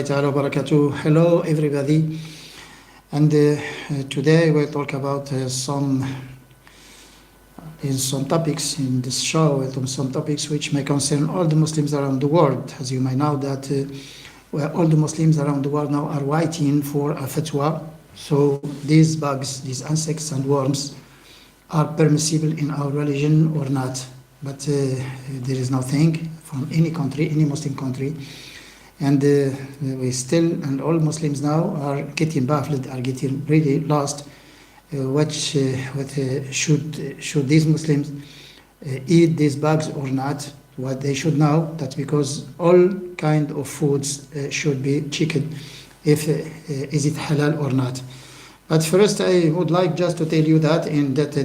Ta'ala barakatuh. Hello everybody, and today we'll talk about some topics in this show, some topics which may concern all the Muslims around the world. As you may know that all the Muslims around the world now are waiting for a fatwa. So these bugs, these insects and worms are permissible in our religion or not. But there is nothing from any country, any Muslim country. And we still, and all Muslims now are getting baffled, are getting really lost. Should these Muslims eat these bugs or not? What they should know, that because all kind of foods should be checked if is it halal or not. But first, I would like just to tell you that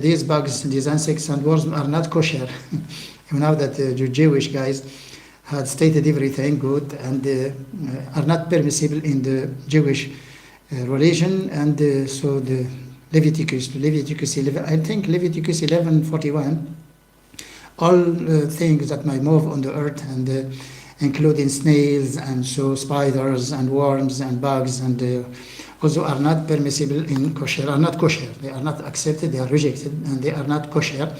these bugs, these insects and worms are not kosher. You know that the Jewish guys had stated everything good and are not permissible in the Jewish religion, and so the Leviticus 11, I think Leviticus 11:41, all things that may move on the earth, and including snails and so spiders and worms and bugs, and also are not permissible in kosher, are not kosher. They are not accepted, they are rejected, and they are not kosher.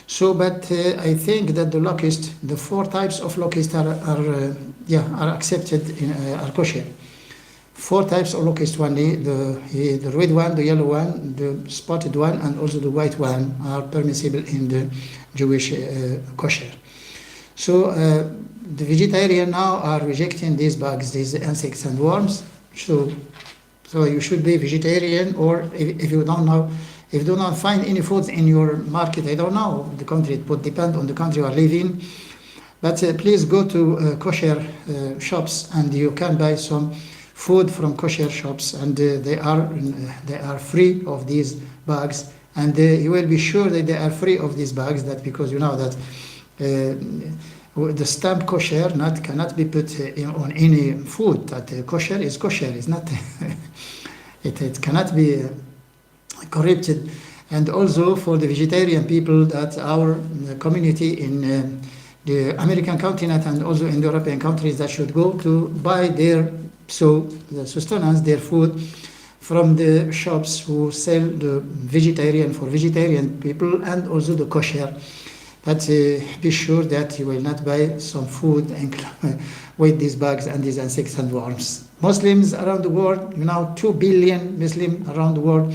So, but I think that the four types of locust are accepted, are kosher. Four types of locust, only the red one, the yellow one, the spotted one, and also the white one are permissible in the Jewish kosher. So the vegetarian now are rejecting these bugs, these insects and worms. So you should be vegetarian, or if you don't know. If you do not find any foods in your market, I don't know, the country, it would depend on the country you are living. But please go to kosher shops, and you can buy some food from kosher shops, and they are free of these bugs. And you will be sure that they are free of these bugs, that because you know that the stamp kosher cannot be put on any food. That kosher is kosher, is not. It cannot be corrupted. And also for the vegetarian people, that our community in the American continent and also in the European countries, that should go to buy the sustenance, their food, from the shops who sell the vegetarian for vegetarian people, and also the kosher. But be sure that you will not buy some food with these bugs and these insects and worms. Muslims around the world, 2 billion Muslims around the world,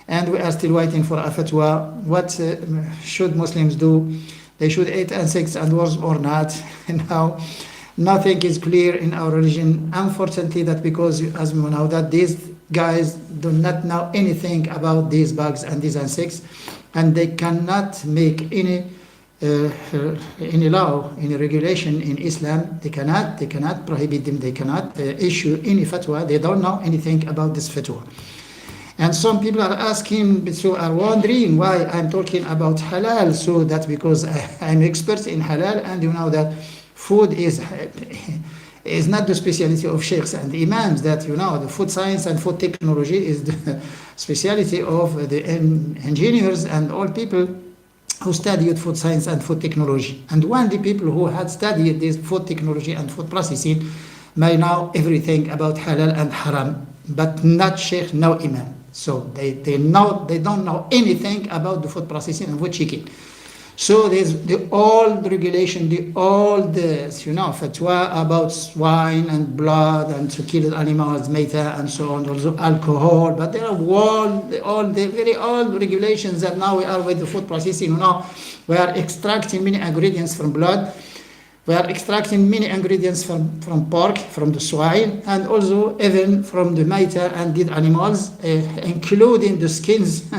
and we are still waiting for a fatwa. What should Muslims do? They should eat insects and worms or not? Now, nothing is clear in our religion. Unfortunately, that because, as we know, that these guys do not know anything about these bugs and these insects, and they cannot make any law, any regulation in Islam. They cannot prohibit them. They cannot issue any fatwa. They don't know anything about this fatwa. And some people are asking, so are wondering why I'm talking about halal. So that's because I'm expert in halal, and you know that food is not the specialty of sheikhs and imams. That the food science and food technology is the specialty of the engineers and all people who studied food science and food technology. And only people who had studied this food technology and food processing may know everything about halal and haram, but not sheikh, no imam. So they don't know anything about the food processing and food checking. So there's the old regulation, the old fatwa about swine and blood and to kill animals, meta and so on, also alcohol. But there are all the very old regulations that now we are with the food processing. We are extracting many ingredients from blood. We are extracting many ingredients from pork, from the swine, and also even from the meta and dead animals, including the skins,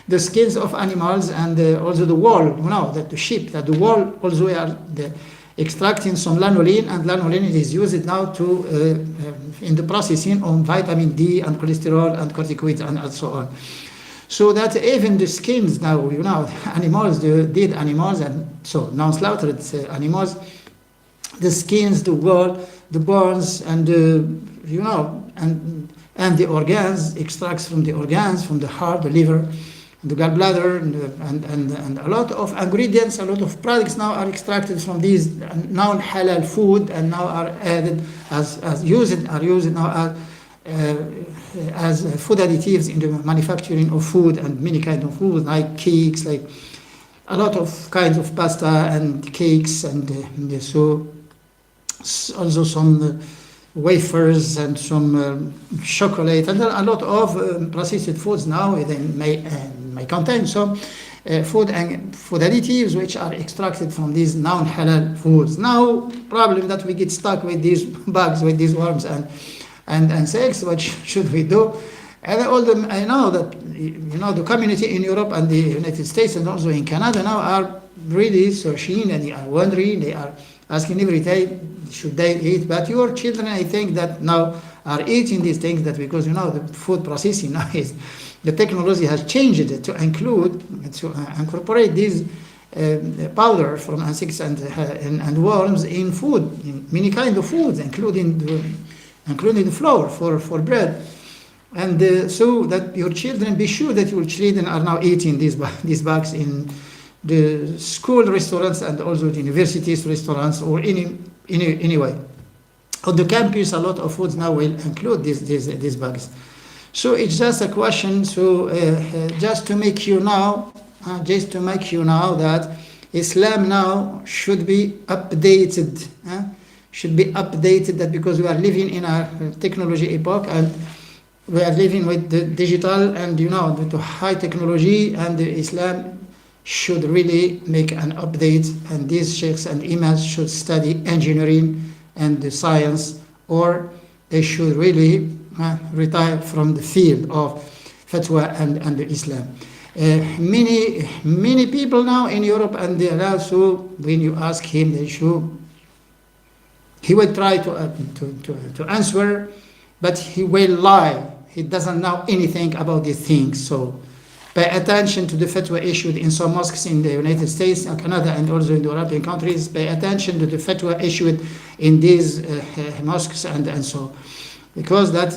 the skins of animals, and also the wool. That the sheep, that the wool also we are extracting some lanolin, and lanolin is used now to in the processing on vitamin D and cholesterol and corticoids and so on. So that even the skins now, animals, the dead animals, and so non-slaughtered animals, the skins, the wool, the bones, and and the organs, extracts from the organs, from the heart, the liver, the gallbladder, and a lot of ingredients, a lot of products now are extracted from these non-halal food and now are added are used now as food additives in the manufacturing of food and many kinds of food like cakes, like a lot of kinds of pasta and cakes, and so also some wafers and some chocolate, and a lot of processed foods now. They may contain some food additives which are extracted from these non-halal foods. Now, problem that we get stuck with these bugs, with these worms and insects. What should we do? And I know that the community in Europe and the United States and also in Canada now are really searching, and they are wondering, they are asking every day, should they eat? But your children, I think, that now are eating these things, that because the food processing now is, the technology has changed it to incorporate these powder from insects and worms in food, in many kinds of foods, including the flour for bread. And so that your children, be sure that your children are now eating these bugs in the school restaurants and also the universities restaurants, or anyway. On the campus, a lot of foods now will include these bugs. So it's just a question. So just to make you know that Islam now should be updated. That because we are living in a technology epoch, and we are living with the digital and the high technology, and the Islam should really make an update, and these sheikhs and imams should study engineering and the science, or they should really retire from the field of fatwa and Islam. Many people now in Europe and also, when you ask him, he will try to answer, but he will lie. He doesn't know anything about these things. So pay attention to the fatwa issued in some mosques in the United States and Canada and also in the European countries. Pay attention to the fatwa issued in these mosques and so, because that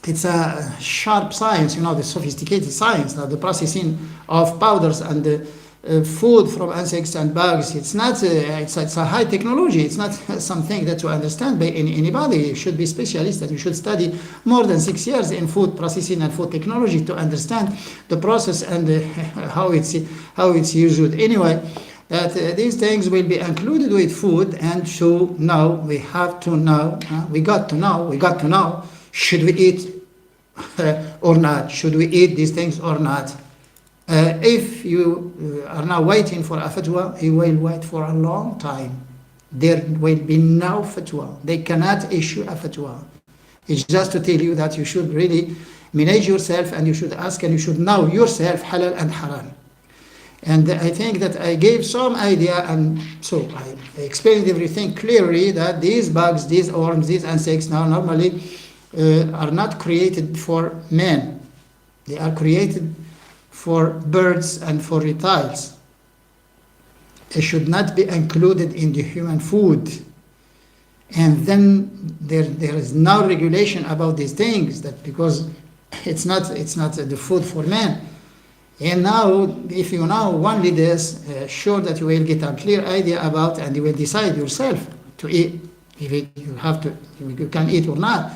it's a sharp science, the sophisticated science, the processing of powders and food from insects and bugs. It's not it's a high technology. It's not something that to understand by anybody. You should be specialist, and you should study more than 6 years in food processing and food technology to understand the process and how it's used. Anyway, that these things will be included with food, and so now we have to know. We got to know. Should we eat or not? Should we eat these things or not? If you are now waiting for a fatwa, you will wait for a long time. There will be no fatwa. They cannot issue a fatwa. It's just to tell you that you should really manage yourself, and you should ask, and you should know yourself halal and haram. And I think that I gave some idea, and so I explained everything clearly, that these bugs, these worms, these insects now normally are not created for men. They are created for birds and for reptiles. It should not be included in the human food. And then there is no regulation about these things, that because it's not the food for man. And now, if you know only this, sure that you will get a clear idea about, and you will decide yourself to eat, if you can eat or not.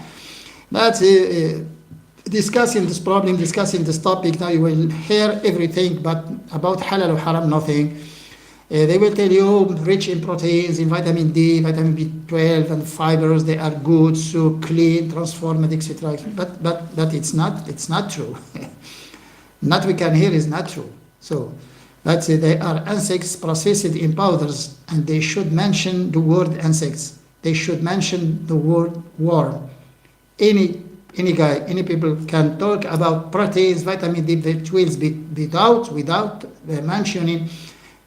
But discussing this problem, discussing this topic, now you will hear everything, but about halal or haram, nothing. They will tell you rich in proteins, in vitamin D, vitamin B12, and fibers. They are good, so clean, transformed, etc. But it's not true. What we can hear is not true. So, but they are insects processed in powders, and they should mention the word insects. They should mention the word worm. Any people can talk about proteins, vitamin D, B12 without mentioning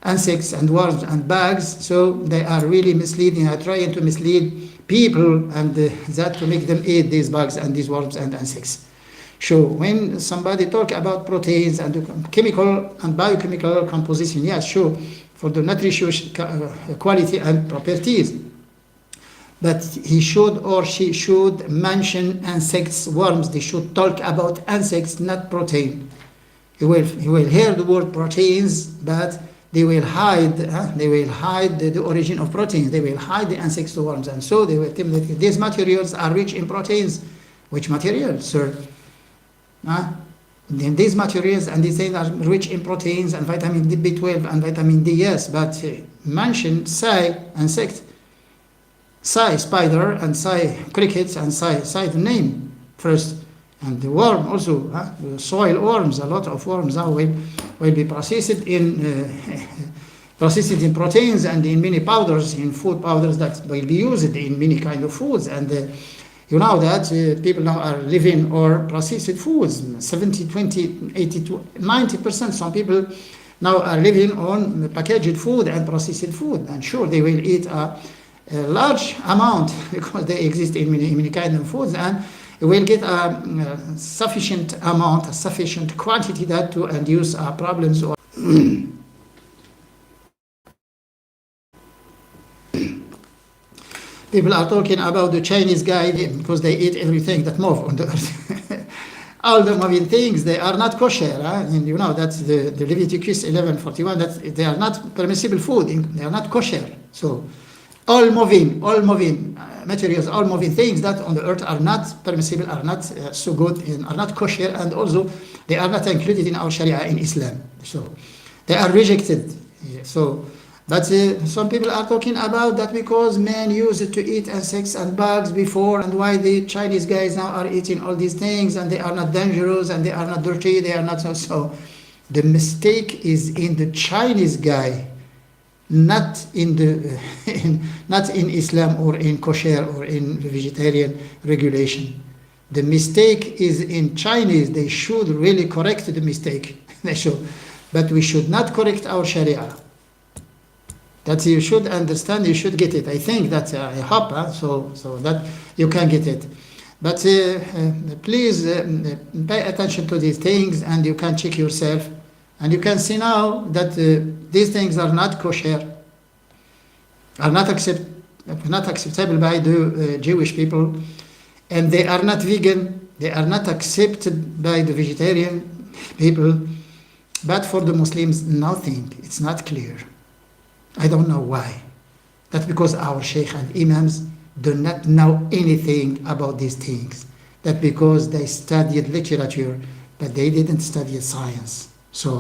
insects and worms and bugs. So they are really misleading, are trying to mislead people, and that to make them eat these bugs and these worms and insects. So when somebody talk about proteins and the chemical and biochemical composition, yes, sure, for the nutritious quality and properties. But he should or she should mention insects, worms. They should talk about insects, not protein. You will hear the word proteins, but they will hide the origin of proteins. They will hide the insects to worms, and so they will tell that these materials are rich in proteins. Which materials, sir? These materials and these things are rich in proteins and vitamin B12 and vitamin D, yes, but mention insect, spider, and crickets, and the name first. And the worm also, the soil worms, a lot of worms now will be processed in proteins and in many powders, in food powders that will be used in many kind of foods. And you know that people now are living on processed foods, 70, 20, 80 to 90%. Some people now are living on packaged food and processed food. And sure, they will eat a large amount because they exist in many kind of foods, and you will get a sufficient amount, a sufficient quantity that to induce problems. Or people are talking about the Chinese guy because they eat everything that moves on the earth. All the moving things, they are not kosher. And you know that's the Leviticus 11:41, that they are not permissible food. They are not kosher. So all moving materials, all moving things that on the earth are not permissible, are not so good, and are not kosher, and also they are not included in our Sharia in Islam. So they are rejected. So, but some people are talking about that because men used to eat insects and bugs before, and why the Chinese guys now are eating all these things, and they are not dangerous, and they are not dirty, they are not so. The mistake is in the Chinese guy, not in Islam or in kosher or in vegetarian regulation. The mistake is in Chinese. They should really correct the mistake. They should, but we should not correct our Sharia. That you should understand. You should get it. I think that I hope so that you can get it. But please pay attention to these things, and you can check yourself. And you can see now that these things are not kosher, are not acceptable by the Jewish people, and they are not vegan, they are not accepted by the vegetarian people. But for the Muslims, nothing. It's not clear. I don't know why. That's because our sheikh and imams do not know anything about these things. That's because they studied literature, but they didn't study science. So